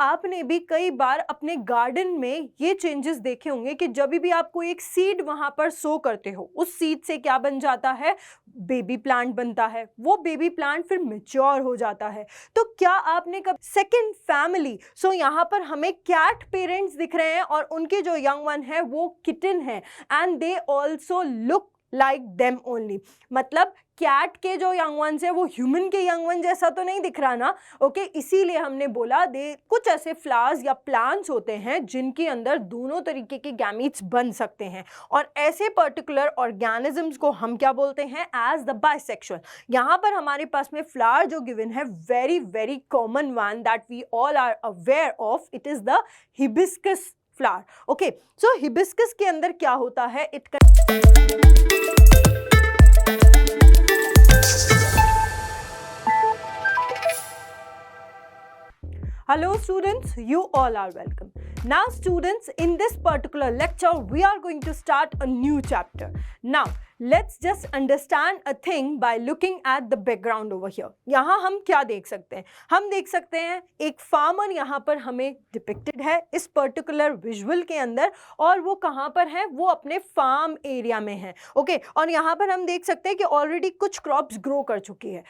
आपने भी कई बार अपने गार्डन में ये चेंजेस देखे होंगे कि जब भी आप कोई एक सीड वहां पर सो करते हो, उस सीड से क्या बन जाता है, बेबी प्लांट बनता है। वो बेबी प्लांट फिर मैच्योर हो जाता है। तो क्या आपने कभी सेकंड फैमिली, यहाँ पर हमें कैट पेरेंट्स दिख रहे हैं और उनके जो यंग वन है वो किटन है, and they also look like them only. मतलब कैट के जो यंग वंस है वो ह्यूमन के यंग वन जैसा तो नहीं दिख रहा ना। ओके, इसीलिए हमने बोला दे कुछ ऐसे फ्लावर्स या प्लांट्स होते हैं जिनके अंदर दोनों तरीके के गैमीट्स बन सकते हैं, और ऐसे पर्टिकुलर ऑर्गेनिजम्स को हम क्या बोलते हैं, एज द बाइसेक्सुअल। यहाँ पर हमारे पास में फ्लावर जो गिवन है, very very common one that we all are aware of, it is the hibiscus flower. Okay, so hibiscus के अंदर क्या होता है, Hello students, you all are welcome. Now students, in this particular lecture we are going to start a new chapter. Now let's just understand a thing by looking at the background over here. यहाँ हम क्या देख सकते हैं, हम देख सकते हैं एक फार्मर यहाँ पर हमें डिपिक्टेड है इस पर्टिकुलर विजुअल के अंदर, और वो कहाँ पर है, वो अपने फार्म एरिया में है। ओके, और यहाँ पर हम देख सकते हैं कि ऑलरेडी कुछ क्रॉप्स ग्रो कर चुकी है।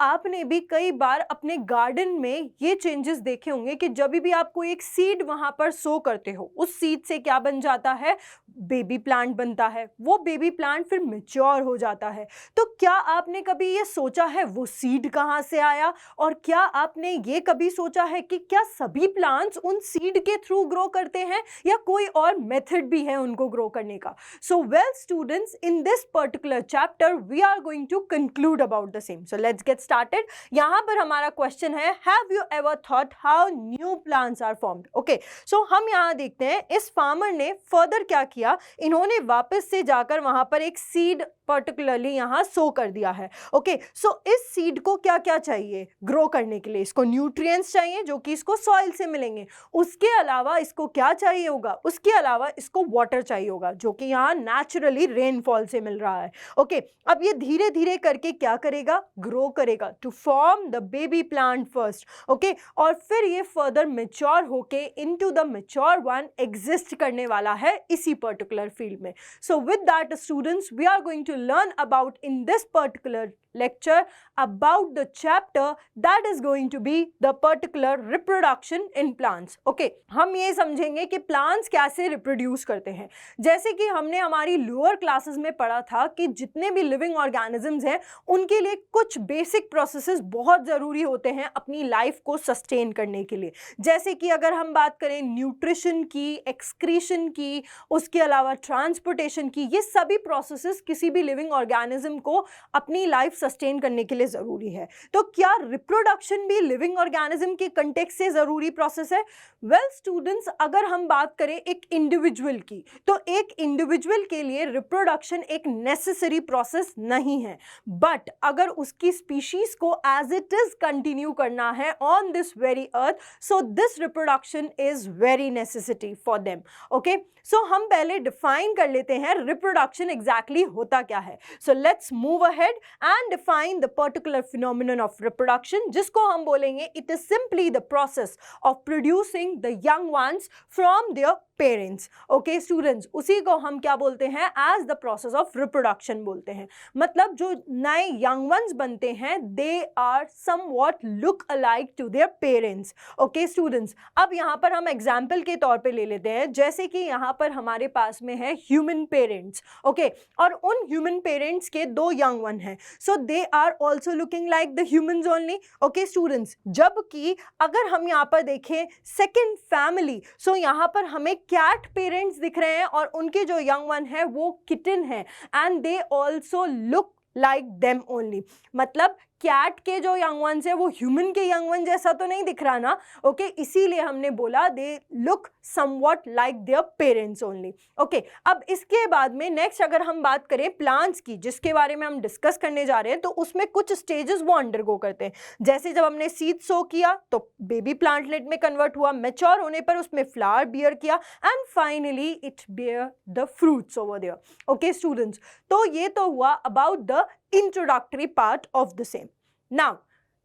आपने भी कई बार अपने गार्डन में ये चेंजेस देखे होंगे कि जब भी आप कोई एक सीड वहां पर सो करते हो, उस सीड से क्या बन जाता है, बेबी प्लांट बनता है। वो बेबी प्लांट फिर मैच्योर हो जाता है। तो क्या आपने कभी ये सोचा है वो सीड कहाँ से आया, और क्या आपने ये कभी सोचा है कि क्या सभी प्लांट्स उन सीड के थ्रू ग्रो करते हैं या कोई और मेथड भी है उनको ग्रो करने का। So well students, in this particular chapter we are going to conclude about the same. So let's get started. यहाँ पर हमारा क्वेश्चन है, have you ever thought how new plants are formed. Okay, so हम यहाँ देखते हैं इस farmer ने फर्दर क्या किया, इन्होंने वापस से जाकर वहां पर एक सीड पर्टिकुलरली यहाँ सो कर दिया है। ओके, सो इस सीड को क्या क्या चाहिए ग्रो करने के लिए, इसको न्यूट्रिएंट्स चाहिए जो कि इसको सॉइल से मिलेंगे, उसके अलावा इसको क्या चाहिए होगा, उसके अलावा इसको वाटर चाहिए होगा जो कि यहाँ नेचुरली रेनफॉल से मिल रहा है। ओके, अब ये धीरे धीरे करके क्या करेगा, ग्रो करेगा to form the baby plant first. Okay, और फिर ये फर्दर मेच्योर होके into the mature one exist करने वाला है इसी पर्टिकुलर फील्ड में। So with that students, we are going to learn about in this particular lecture about the chapter that is going to be the particular reproduction in plants. Okay, हम ये समझेंगे कि plants कैसे reproduce करते हैं। जैसे कि हमने हमारी lower classes में पढ़ा था कि जितने भी living organisms हैं उनके लिए कुछ basic processes बहुत ज़रूरी होते हैं अपनी life को sustain करने के लिए। जैसे कि अगर हम बात करें nutrition की, excretion की, उसके अलावा transportation की, ये सभी processes किसी भी लिविंग ऑर्गेनिज्म को अपनी लाइफ सस्टेन करने के लिए जरूरी है। तो क्या रिप्रोडक्शन भी लिविंग ऑर्गेनिज्म के कंटेक्स्ट से जरूरी प्रोसेस है? वेल स्टूडेंट्स, अगर हम बात करें एक इंडिविजुअल की, तो एक इंडिविजुअल के लिए रिप्रोडक्शन एक नेसेसरी प्रोसेस नहीं है, बट अगर उसकी स्पीशीज को एज इट इज कंटिन्यू करना है on this very earth, so this reproduction is very necessity for them. Okay, so हम पहले डिफाइन कर लेते हैं रिप्रोडक्शन एग्जैक्टली होता क्या है। So let's move ahead and define the particular phenomenon of reproduction, जिसको हम बोलेंगे it is simply the process of producing the young ones from their parents. Okay students, उसी को हम क्या बोलते हैं, as the process of reproduction बोलते हैं। मतलब जो नए यंग वंस बनते हैं they are somewhat look alike to their parents. Okay students, अब यहाँ पर हम एग्जाम्पल के तौर पे ले लेते हैं, जैसे कि यहाँ पर हमारे पास में है ह्यूमन पेरेंट्स। ओके, और उन ह्यूमन पेरेंट्स के दो यंग वन हैं, so they are also looking like the humans only. Okay students, जबकि अगर हम यहाँ पर देखें सेकेंड फैमिली, सो यहाँ पर हमें कैट पेरेंट्स दिख रहे हैं और उनके जो यंग वन है वो किटन है, and they also look like them only. मतलब कैट के जो यंग वंस है वो ह्यूमन के यंग वन जैसा तो नहीं दिख रहा ना। ओके, इसीलिए हमने बोला they look somewhat like their parents only. Okay, अब इसके बाद में नेक्स्ट अगर हम बात करें प्लांट्स की, जिसके बारे में हम डिस्कस करने जा रहे हैं, तो उसमें कुछ स्टेजेस वो अंडरगो करते हैं। जैसे जब हमने सीड सो किया तो बेबी प्लांटलेट में कन्वर्ट हुआ, मैच्योर होने पर उसमें फ्लावर बियर किया, and finally it bear the fruits over there. Okay students, तो ये तो हुआ about the introductory part of the same. Now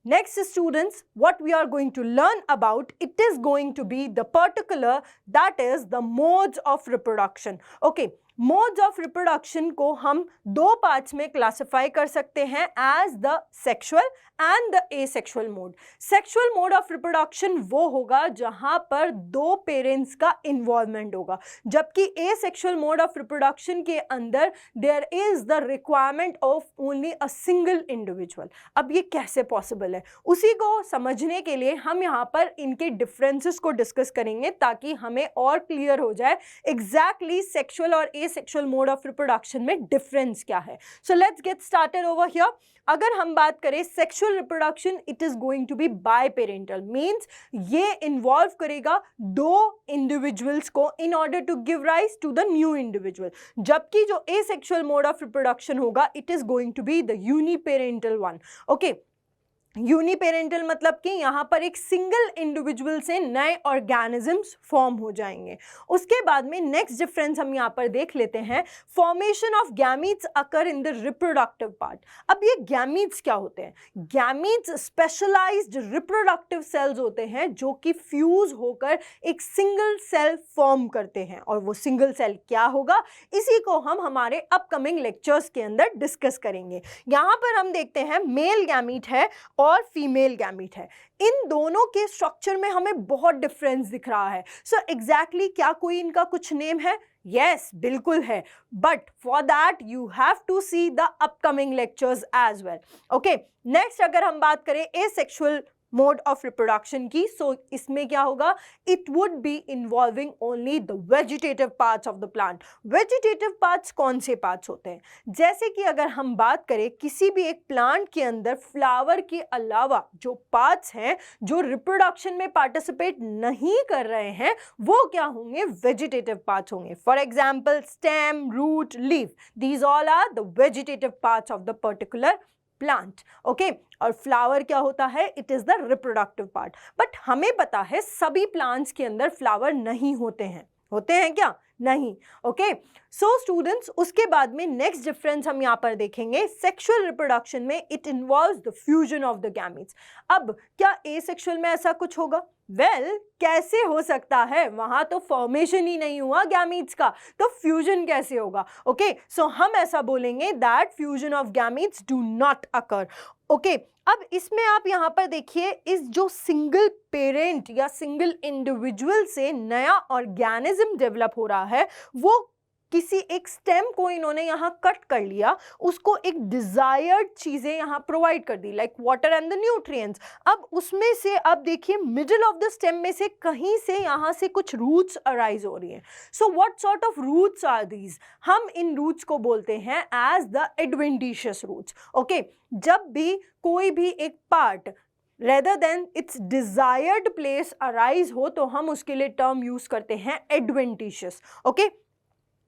Next students, what we are going to learn about, it is going to be the particular, that is the modes of reproduction. Okay, modes of reproduction को हम दो parts में classify कर सकते हैं as the sexual and the asexual mode. Sexual mode of reproduction वो होगा जहां पर दो पेरेंट्स का इन्वॉल्वमेंट होगा, जबकि एसेक्सुअल मोड ऑफ रिप्रोडक्शन के अंदर there is the requirement of only a single individual. अब ये कैसे पॉसिबल है, उसी को समझने के लिए हम यहाँ पर इनके डिफरेंसेस को डिस्कस करेंगे ताकि हमें और क्लियर हो जाए एग्जैक्टली सेक्सुअल और asexual mode of reproduction में difference क्या है. So let's get started over here. अगर हम बात करें sexual reproduction, it is going to be biparental, means ये involve करेगा दो individuals को in order to give rise to the new individual. जबकि जो asexual mode of reproduction होगा, it is going to be the uniparental one. Okay. Uniparental मतलब कि यहाँ पर एक सिंगल इंडिविजुअल से नए ऑर्गेनिजम्स फॉर्म हो जाएंगे. उसके बाद में नेक्स्ट डिफरेंस हम यहाँ पर देख लेते हैं, formation of gametes occur in the reproductive part. अब ये गैमीट्स क्या होते हैं? गैमीट्स स्पेशलाइज्ड रिप्रोडक्टिव सेल्स होते हैं जो कि फ्यूज होकर एक सिंगल सेल फॉर्म करते हैं, और वो सिंगल सेल क्या होगा इसी को हम हमारे अपकमिंग लेक्चर्स के अंदर डिस्कस करेंगे. यहाँ पर हम देखते हैं मेल गैमीट है और फीमेल गैमीट है. इन दोनों के स्ट्रक्चर में हमें बहुत डिफरेंस दिख रहा है. सो एग्जैक्टली क्या कोई इनका कुछ नेम है? यस, बिल्कुल है, but for that you have to see the upcoming lectures as well. Okay, next अगर हम बात करें एसेक्सुअल मोड ऑफ रिप्रोडक्शन की, सो इसमें क्या होगा? It would be involving only the vegetative parts of the plant. Vegetative parts कौन से पार्ट्स होते हैं? जैसे कि अगर हम बात करें किसी भी एक प्लांट के अंदर फ्लावर के अलावा जो पार्ट्स हैं जो रिप्रोडक्शन में पार्टिसिपेट नहीं कर रहे हैं वो क्या होंगे? वेजिटेटिव पार्ट्स होंगे. For example stem, root, leaf, these all are the vegetative parts of the particular plant. Okay, और फ्लावर क्या होता है? It is the reproductive part. But हमें पता है सभी प्लांट्स के अंदर फ्लावर नहीं होते हैं. होते हैं क्या? नहीं. ओके, सो स्टूडेंट्स, उसके बाद में नेक्स्ट डिफरेंस हम यहाँ पर देखेंगे, सेक्सुअल रिप्रोडक्शन में it involves the fusion of the gametes. अब क्या एसेक्सुअल में ऐसा कुछ होगा? वेल, कैसे हो सकता है? वहां तो फॉर्मेशन ही नहीं हुआ गैमीट्स का, तो फ्यूजन कैसे होगा? ओके, सो हम ऐसा बोलेंगे that fusion of gametes do not occur. Okay, अब इसमें आप यहाँ पर देखिए, इस जो सिंगल पेरेंट या सिंगल इंडिविजुअल से नया ऑर्गेनिज्म डेवलप हो रहा है वो किसी एक स्टेम को इन्होंने यहाँ कट कर लिया, उसको एक डिजायर्ड चीजें यहाँ प्रोवाइड कर दी like water and the nutrients. अब उसमें से अब देखिए मिडिल ऑफ द स्टेम में से कहीं से यहाँ से कुछ रूट्स अराइज हो रही हैं. So what sort of roots are these? हम इन रूट्स को बोलते हैं as the adventitious roots. Okay, जब भी कोई भी एक part rather than its desired place arise हो तो हम उसके लिए टर्म यूज करते हैं adventitious. ओके,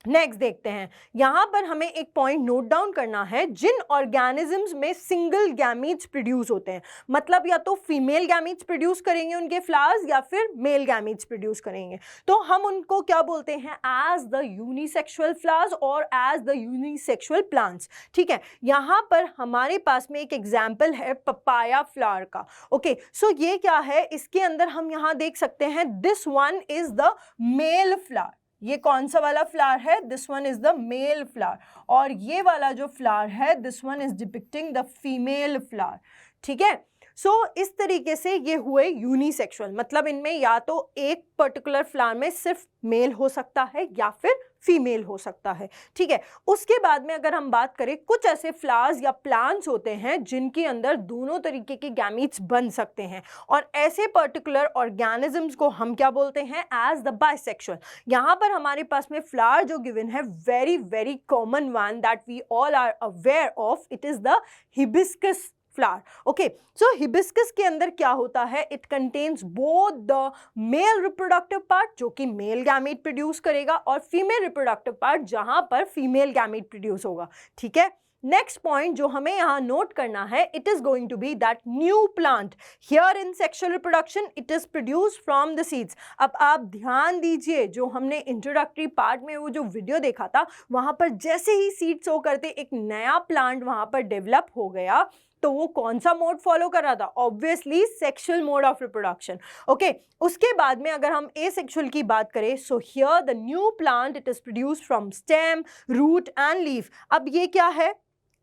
नेक्स्ट देखते हैं, यहां पर हमें एक पॉइंट नोट डाउन करना है. जिन ऑर्गेनिजम्स में सिंगल गैमीट्स प्रोड्यूस होते हैं, मतलब या तो फीमेल गैमीट्स प्रोड्यूस करेंगे उनके फ्लावर्स या फिर मेल गैमीट्स प्रोड्यूस करेंगे, तो हम उनको क्या बोलते हैं? एज द यूनिसेक्सुअल फ्लावर्स और एज द यूनिसेक्सुअल प्लांट्स. ठीक है, यहां पर हमारे पास में एक एग्जाम्पल है पपाया फ्लावर का. ओके, सो ये क्या है? इसके अंदर हम यहां देख सकते हैं this one is the male flower. ये कौन सा वाला फ्लावर है? This one is the male flower. और ये वाला जो फ्लावर है this one is depicting the female flower. ठीक है, सो इस तरीके से ये हुए यूनिसेक्सुअल, मतलब इनमें या तो एक पर्टिकुलर फ्लावर में सिर्फ मेल हो सकता है या फिर फीमेल हो सकता है. ठीक है, उसके बाद में अगर हम बात करें, कुछ ऐसे फ्लावर्स या प्लांट्स होते हैं जिनके अंदर दोनों तरीके के गैमीट्स बन सकते हैं, और ऐसे पर्टिकुलर ऑर्गेनिजम्स को हम क्या बोलते हैं? As the bisexual. यहाँ पर हमारे पास में फ्लावर जो गिवन है, very very common one that we all are aware of, it is the hibiscus flower. Okay, so hibiscus के अंदर क्या होता है? It contains both the male reproductive part जो कि मेल गैमीट प्रोड्यूस करेगा और फीमेल रिप्रोडक्टिव पार्ट जहां पर फीमेल गैमीट प्रोड्यूस होगा. ठीक है, नेक्स्ट पॉइंट जो हमें यहाँ नोट करना है, it is going to be that new plant here in sexual reproduction it is produced from the seeds. अब आप ध्यान दीजिए, जो हमने इंट्रोडक्टरी पार्ट में वो जो वीडियो देखा था, वहां पर जैसे ही सीड सो करते एक नया प्लांट वहां पर डेवलप हो गया, तो वो कौन सा मोड फॉलो कर रहा था? Obviously sexual mode of reproduction. Okay, उसके बाद में अगर हम एसेक्सुअल की बात करें, so here the new plant it is produced from stem, root and leaf. अब ये क्या है?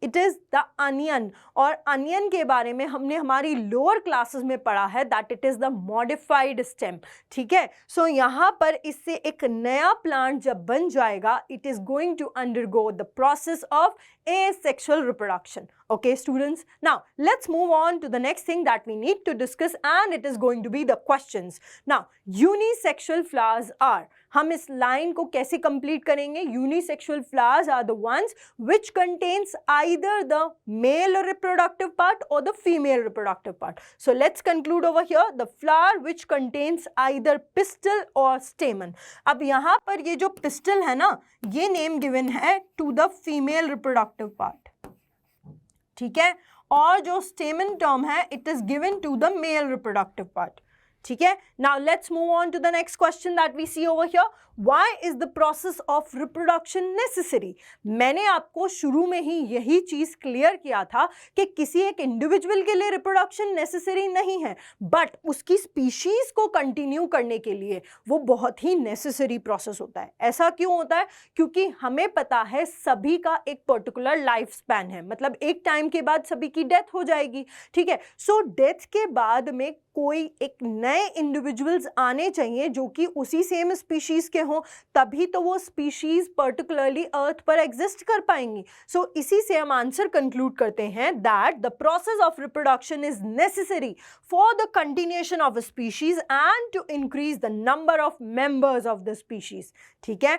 इट इज द अनियन, और अनियन के बारे में हमने हमारी लोअर क्लासेस में पढ़ा है that it is the modified stem. ठीक है, सो यहाँ पर इससे एक नया प्लांट जब बन जाएगा, it is going to undergo the process of asexual reproduction. Okay students, now let's move on to the next thing that we need to discuss, and it is going to be the questions. Now unisexual flowers are, हम इस line को कैसे complete करेंगे? unisexual flowers are the ones which contains either the male reproductive part or the female reproductive part. So let's conclude over here, the flower which contains either pistil or stamen. अब यहाँ पर ये जो pistil है ना, ये name given है to the female reproductive part, ठीक है, और जो स्टेमन टर्म है it is given to the male reproductive part. ठीक है, now let's move on to the next question that we see over here, why is the process of reproduction necessary? मैंने आपको शुरू में ही यही चीज क्लियर किया था कि किसी एक इंडिविजुअल के लिए रिप्रोडक्शन नेसेसरी नहीं है, बट उसकी स्पीशीज को कंटिन्यू करने के लिए वो बहुत ही नेसेसरी प्रोसेस होता है। ऐसा क्यों होता है? क्योंकि हमें पता है सभी का एक पर्टिकुलर लाइफ स्पैन है, मतलब एक टाइम के बाद सभी की डेथ हो जाएगी। ठीक है, सो डेथ के बाद में कोई एक नए इंडिविजुअल्स आने चाहिए जो कि उसी सेम स्पीशीज के हों, तभी तो वो स्पीशीज पर्टिकुलरली अर्थ पर एग्जिस्ट कर पाएंगी। सो इसी से हम आंसर कंक्लूड करते हैं that the process of reproduction is necessary for the continuation of a species and to increase the number of members of the species. ठीक है,